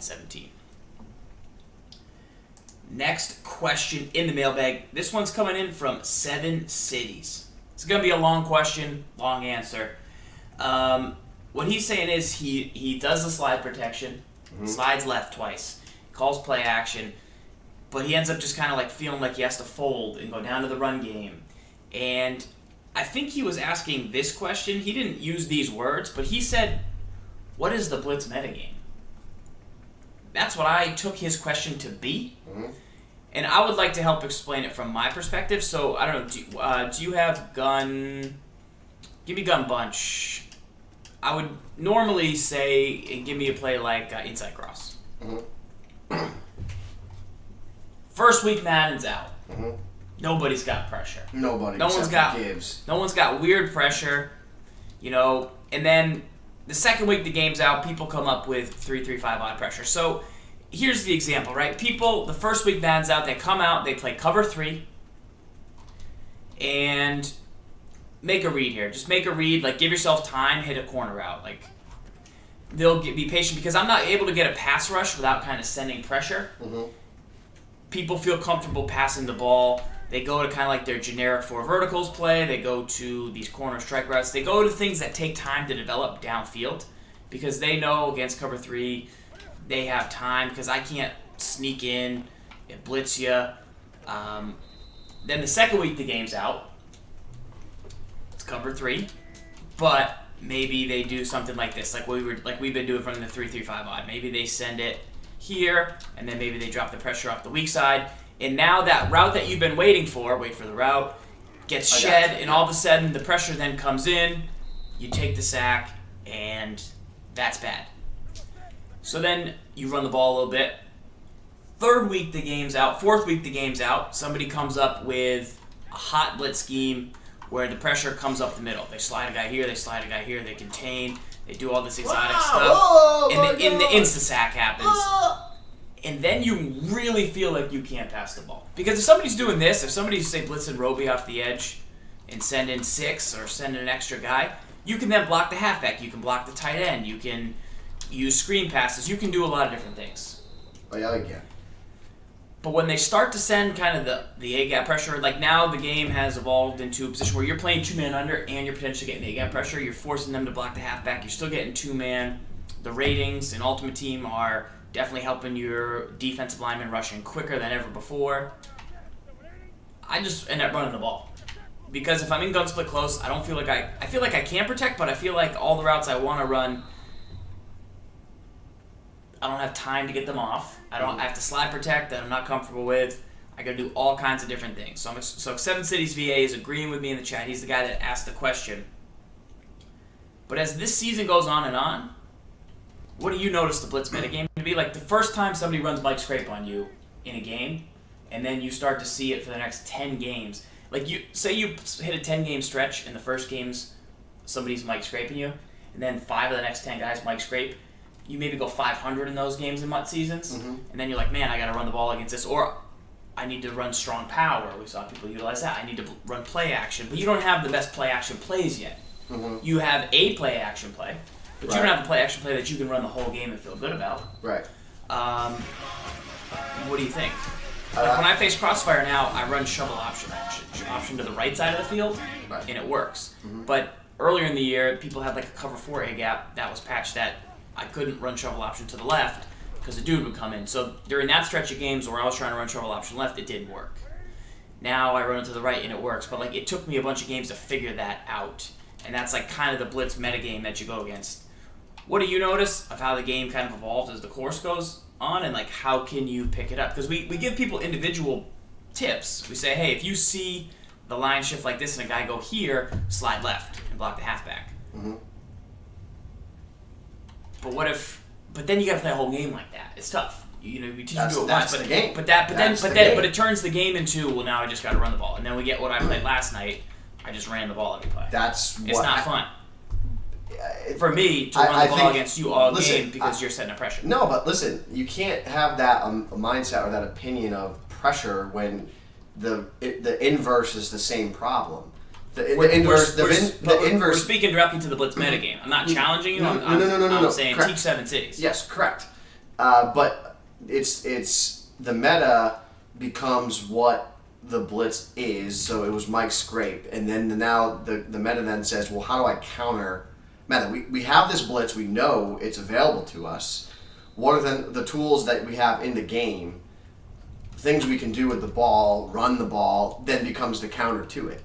Madden 17. Next question in the mailbag. This one's coming in from 7 Cities. It's going to be a long question, long answer. What he's saying is he does the slide protection, slides left twice, calls play action, but he ends up just kind of like feeling like he has to fold and go down to the run game. And I think he was asking this question. He didn't use these words, but he said, what is the Blitz metagame? That's what I took his question to be. And I would like to help explain it from my perspective. So, I don't know, do you have gun... Give me gun bunch. I would normally say, give me a play like inside cross. First week Madden's out. Nobody's got pressure. No one's got weird pressure, and then the second week the game's out, people come up with 3-3-5 odd pressure. So here's the example, right? People, the first week Madden's out, they come out, they play cover 3, and make a read here. Just make a read, like give yourself time, hit a corner out. Like they'll be patient because I'm not able to get a pass rush without kind of sending pressure. People feel comfortable passing the ball. They go to kind of like their generic 4 verticals play. They go to these corner strike routes. They go to things that take time to develop downfield because they know against cover 3 they have time because I can't sneak in and blitz you. Then the second week the game's out. It's cover 3, but maybe they do something like this, like we've been doing from the 3-3-5 odd. Maybe they send it here, and then maybe they drop the pressure off the weak side. And now that route that you've been waiting for, wait for the route, gets shed, and all of a sudden the pressure then comes in, you take the sack, and that's bad. So then you run the ball a little bit. Third week the game's out. Fourth week the game's out. Somebody comes up with a hot blitz scheme where the pressure comes up the middle. They slide a guy here, they slide a guy here, they contain, they do all this exotic stuff, and the insta-sack happens. And then you really feel like you can't pass the ball. Because if somebody's doing this, if somebody's, say, blitzing Roby off the edge and send in 6 or send in an extra guy, you can then block the halfback. You can block the tight end. You can use screen passes. You can do a lot of different things. Oh, yeah, I can. But when they start to send kind of the A-gap pressure, like now the game has evolved into a position where you're playing 2-man under and you're potentially getting A-gap pressure. You're forcing them to block the halfback. You're still getting 2-man. The ratings in Ultimate Team are definitely helping your defensive lineman rushing quicker than ever before. I just end up running the ball. Because if I'm in gun split close, I don't feel like I feel like I can protect, but I feel like all the routes I want to run, I don't have time to get them off. I have to slide protect that I'm not comfortable with. I got to do all kinds of different things. So 7 Cities VA is agreeing with me in the chat. He's the guy that asked the question. But as this season goes on and on, what do you notice the blitz metagame to be? Like the first time somebody runs Mike Scrape on you in a game, and then you start to see it for the next 10 games. Like you hit a 10-game stretch, and the first game's somebody's Mike Scraping you, and then 5 of the next 10 guys Mike Scrape. You maybe go 500 in those games in MUT seasons, and then you're like, man, I got to run the ball against this, or I need to run strong power. We saw people utilize that. I need to run play action, but you don't have the best play action plays yet. You have a play action play. But you don't have a play-action play that you can run the whole game and feel good about. Right. What do you think? Like when I face Crossfire now, I run shovel option to the right side of the field, and it works. But earlier in the year, people had like a cover 4 A-gap that was patched that I couldn't run shovel option to the left because the dude would come in. So during that stretch of games where I was trying to run shovel option left, it didn't work. Now I run it to the right and it works, but like it took me a bunch of games to figure that out. And that's like kind of the blitz metagame that you go against. What do you notice of how the game kind of evolves as the course goes on, and like how can you pick it up? Because we give people individual tips. We say, hey, if you see the line shift like this and a guy go here, slide left and block the halfback. But then you got to play a whole game like that. It's tough. We teach you to do it once, but game. But it turns the game into, well, now I just got to run the ball, and then we get what I played last night. I just ran the ball every play. It's not fun. For me, to run the ball against you all game because you're setting a pressure. No, but listen, you can't have that mindset or that opinion of pressure when the inverse is the same problem. We're speaking directly to the blitz metagame. I'm not challenging you. I'm saying correct. teach 7 Cities. Yes, correct. But it's the meta becomes what the blitz is. So it was Mike Scrape, and then now the meta then says, well, how do I counter meta? We have this blitz. We know it's available to us. What are the tools that we have in the game? Things we can do with the ball, run the ball, then becomes the counter to it.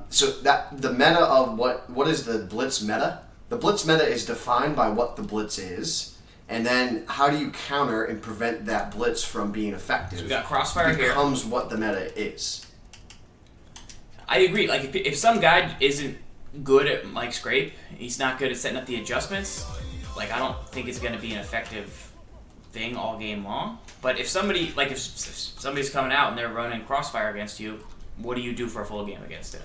So that the meta of what is the blitz meta? The blitz meta is defined by what the blitz is, and then how do you counter and prevent that blitz from being effective? So we got crossfire here. Becomes what the meta is. I agree. Like if some guy isn't good at Mike Scrape, he's not good at setting up the adjustments. Like I don't think it's going to be an effective thing all game long. But if somebody if somebody's coming out and they're running crossfire against you, what do you do for a full game against it?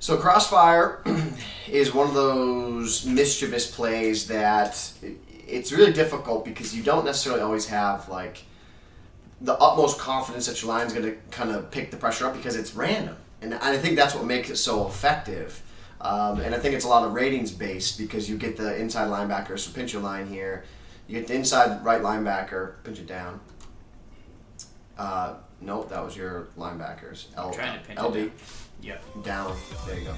So crossfire is one of those mischievous plays that it's really difficult because you don't necessarily always have like the utmost confidence that your line's going to kind of pick the pressure up because it's random. And I think that's what makes it so effective. And I think it's a lot of ratings based because you get the inside linebacker, so pinch your line here. You get the inside right linebacker, pinch it down. Nope, that was your linebackers. Trying to pinch LB. it down. Yep. Down. There you go.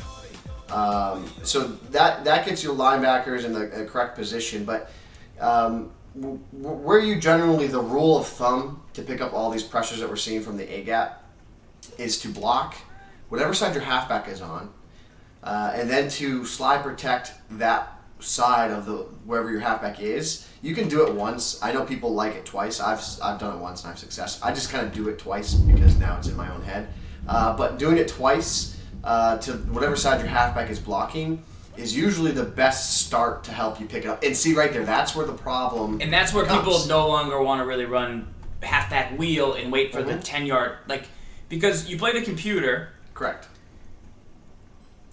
So that gets your linebackers in the correct position. But where you generally, the rule of thumb to pick up all these pressures that we're seeing from the A-gap is to block whatever side your halfback is on, and then to slide protect that side of the wherever your halfback is. You can do it once. I know people like it twice. I've done it once and I've success. I just kind of do it twice because now it's in my own head. But doing it twice to whatever side your halfback is blocking is usually the best start to help you pick it up. And see right there, that's where the problem And that's where comes. people no longer want to really run halfback wheel and wait for the 10-yard because you play the computer. Correct.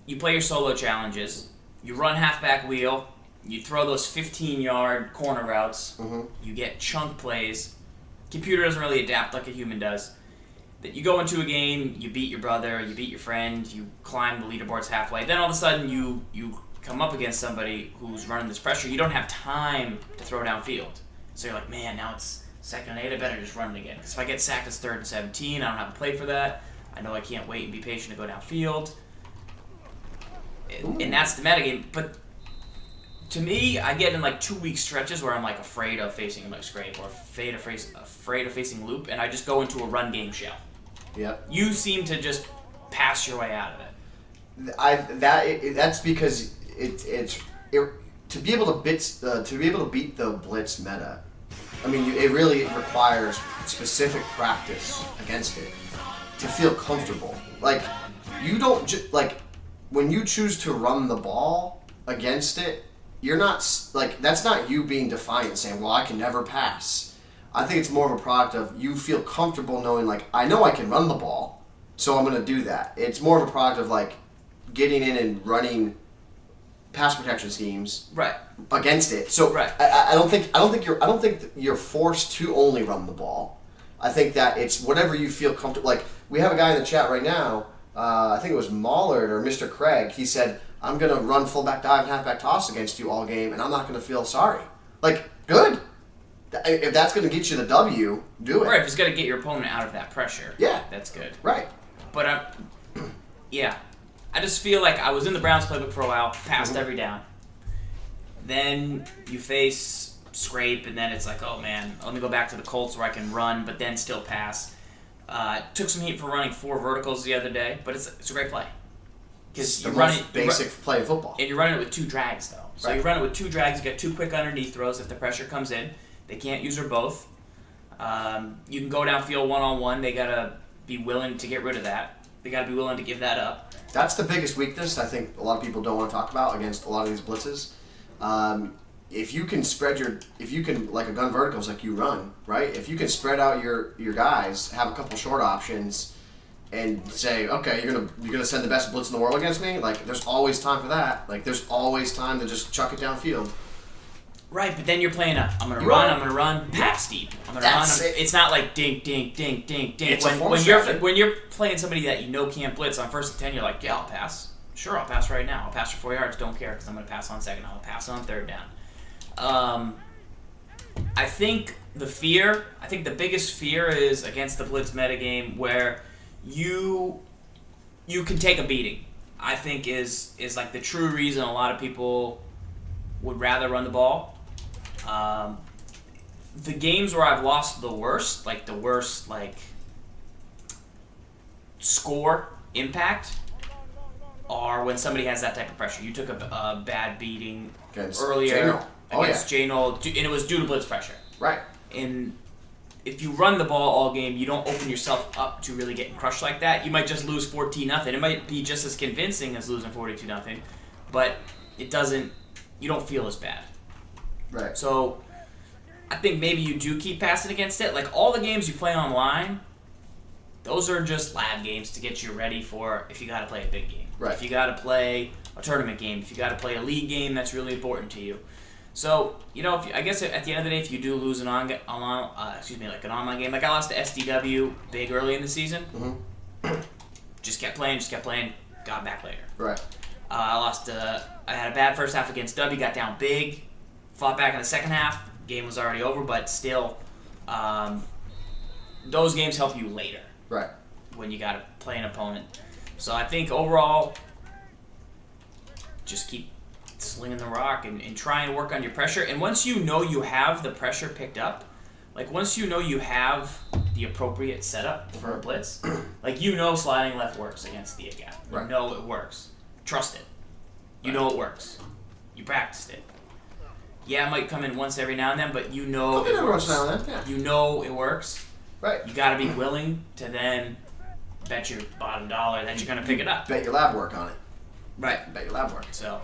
You play your solo challenges. You run halfback wheel. You throw those 15-yard corner routes. Mm-hmm. You get chunk plays. Computer doesn't really adapt like a human does. That you go into a game, you beat your brother, you beat your friend, you climb the leaderboards halfway. Then all of a sudden you come up against somebody who's running this pressure. You don't have time to throw downfield. So you're like, man, now it's 2nd and 8. I better just run it again. Because if I get sacked, it's 3rd and 17. I don't have a play for that. I know I can't wait and be patient to go downfield. And that's the metagame. But to me, I get in 2-week stretches where I'm afraid of facing Mike Scrape or afraid of facing Loop, and I just go into a run game shell. Yep. You seem to just pass your way out of it. That's because it's to be able to beat the blitz meta. I mean, it really requires specific practice against it to feel comfortable. You don't when you choose to run the ball against it, you're not that's not you being defiant saying, well, I can never pass. I think it's more of a product of you feel comfortable knowing I know I can run the ball, so I'm going to do that. It's more of a product of getting in and running pass protection schemes right against it. So right. I don't think you're forced to only run the ball. I think that it's whatever you feel comfortable. We have a guy in the chat right now. I think it was Maulard or Mr. Craig. He said, I'm going to run fullback dive and halfback toss against you all game, and I'm not going to feel sorry. Good. If that's going to get you the W, do it. Right, if it's going to get your opponent out of that pressure. Yeah. That's good. Right. But I just feel like I was in the Browns playbook for a while, passed every down. Then you face Scrape, and then it's oh man, let me go back to the Colts where I can run, but then still pass. Took some heat for running 4 verticals the other day, but it's a great play. It's the most basic play of football. And you're running it with 2 drags, though. So right. you run it with 2 drags, you get 2 quick underneath throws if the pressure comes in. They can't use her both. You can go downfield one-on-one. They got to be willing to get rid of that. They got to be willing to give that up. That's the biggest weakness I think a lot of people don't want to talk about against a lot of these blitzes. If you can like a gun verticals like you run, right? If you can spread out your guys, have a couple short options, and say, okay, you're gonna send the best blitz in the world against me. There's always time for that. There's always time to just chuck it downfield. Right, but then you're playing I'm gonna run, pass deep. I'm gonna run. It's not dink, dink, dink, dink, dink. It's when you're playing somebody that you know can't blitz on 1st and 10, you're like, yeah, I'll pass. Sure, I'll pass right now. I'll pass for 4 yards. Don't care because I'm gonna pass on 2nd. I'll pass on 3rd down. I think the biggest fear is against the blitz metagame where you can take a beating. I think is like the true reason a lot of people would rather run the ball. The games where I've lost the worst score impact are when somebody has that type of pressure. You took a bad beating earlier against J-Null, and it was due to blitz pressure. Right. And if you run the ball all game, you don't open yourself up to really getting crushed like that. You might just lose 14-0. It might be just as convincing as losing 42-0, but it doesn't. You don't feel as bad. Right. So I think maybe you do keep passing against it. Like all the games you play online, those are just lab games to get you ready for if you got to play a big game. Right. If you got to play a tournament game, if you got to play a league game, that's really important to you. So, I guess at the end of the day, if you do lose an an online game, like I lost to SDW big early in the season, just kept playing, got back later. Right. I had a bad first half against W, got down big, fought back in the second half, game was already over, but still, those games help you later. Right. When you got to play an opponent. So I think overall, just keep slinging the rock and try and work on your pressure. And once you know you have the pressure picked up, like once you know you have the appropriate setup for a blitz, like sliding left works against the gap. You know it works. Trust it. You know it works. You practiced it. Yeah, it might come in once every now and then, but it works. Now and then, yeah. You know it works. Right. You got to be willing to then bet your bottom dollar that you're going to pick it up. Bet your lab work on it. Right. Bet your lab work. So